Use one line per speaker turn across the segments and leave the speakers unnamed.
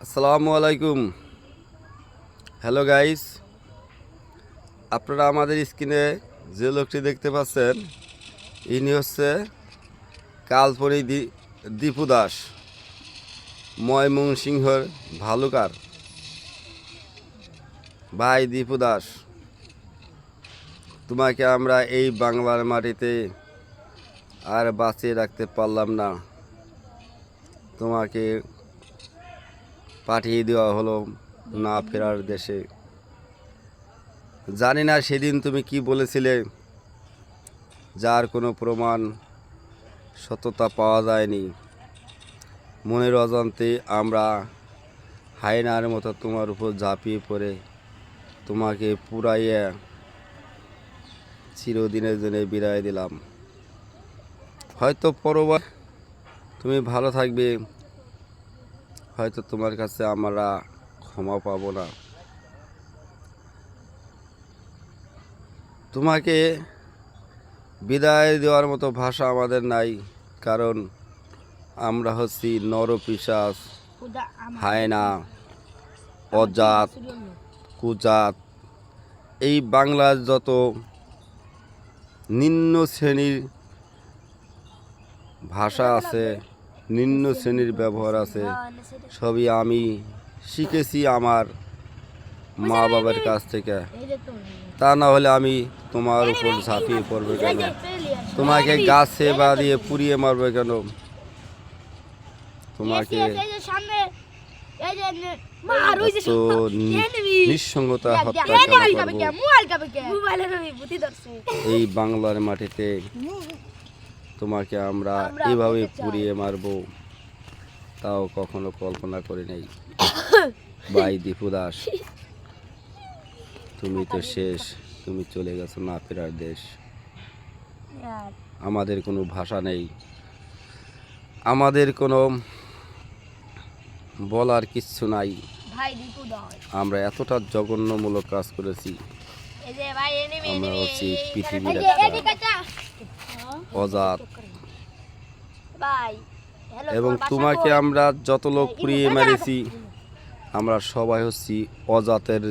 আসসালামু আলাইকুম। Hello guys, আপনারা আমাদের স্ক্রিনে যে লোকটি দেখতে পাচ্ছেন ইনি হচ্ছে কাল্পনিক দীপু দাস, ময়মনসিংহের ভালুকার। ভাই দীপু দাস, তোমাকে আমরা এই বাংলার মাটিতে আর বাঁচিয়ে রাখতে পারলাম না। তোমাকে পাঠিয়ে দেওয়া হলো না ফেরার দেশে। জানি না সেদিন তুমি কি বলেছিলে, যার কোনো প্রমাণ সত্যতা পাওয়া যায়নি। মনের অজান্তে আমরা হায়নার মতো তোমার উপর ঝাঁপিয়ে পড়ে তোমাকে পুরাইয়া চিরদিনের জন্য বিদায় দিলাম। হয়তো পরবার তুমি ভালো থাকবে, হয়তো তোমার কাছে আমরা ক্ষমা পাবো না। তোমাকে বিদায় দেওয়ার মতো ভাষা আমাদের নাই, কারণ আমরা হচ্ছি নরপিশাচ, হায়না, অজাত, কুজাত। এই বাংলার যত নিম্ন শ্রেণীর ভাষা আছে, নিম্ন শ্রেণীর ব্যবহার আছে, সবই আমি শিখেছি আমার মা বাবার কাছ থেকে। তা না হলে আমি তোমার উপর ঝাঁপিয়ে পড়বে কেন? তোমাকে গাছে বাঁধিয়ে পুড়িয়ে মারবে কেন? তোমাকে নিঃসঙ্গতা হত্যা এই বাংলার মাটিতে তোমাকে আমরা এভাবে পুড়িয়ে মারবো, তাও কখনো কল্পনা করি নাই। ভাই দীপু দাস, তুমি তো শেষ, তুমি চলে গেছো না ফেরার দেশ। আমাদের কোনো ভাষা নেই, আমাদের কোনো বলার কিচ্ছু নাই। আমরা এতটা জঘন্যমূলক কাজ করেছি। আমরা হচ্ছি পৃথিবীর অজাত, এবং তোমাকে আমরা যত লোক পুড়িয়ে মেরেছি, আমরা সবাই হচ্ছি অজাতের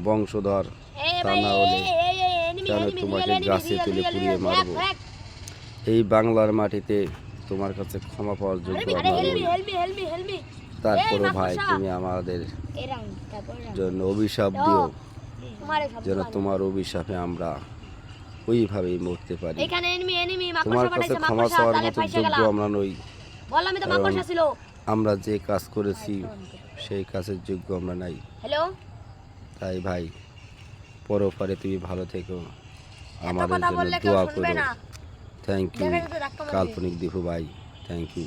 বংশধর। তা না হলে কেন তোমাকে গাছে তুলে পুড়িয়ে মারব? এই বাংলার মাটিতে তোমার কাছে ক্ষমা পাওয়ার যোগ্য আমরা নই। তারপরও ভাই, তুমি আমাদের জন্য অভিশাপ দিও, যেন তোমার অভিশাপে আমরা ওইভাবেই মরতে পারি। তোমার কাছে ক্ষমা চাওয়ার মতো যোগ্য আমরা নই। আমরা যে কাজ করেছি সেই কাজের যোগ্য আমরা নাই। তাই ভাই, পরপারে তুমি ভালো থেকো, আমাদের জন্য দোয়া করো। থ্যাংক ইউ কাল্পনিক দীপু ভাই, থ্যাংক ইউ।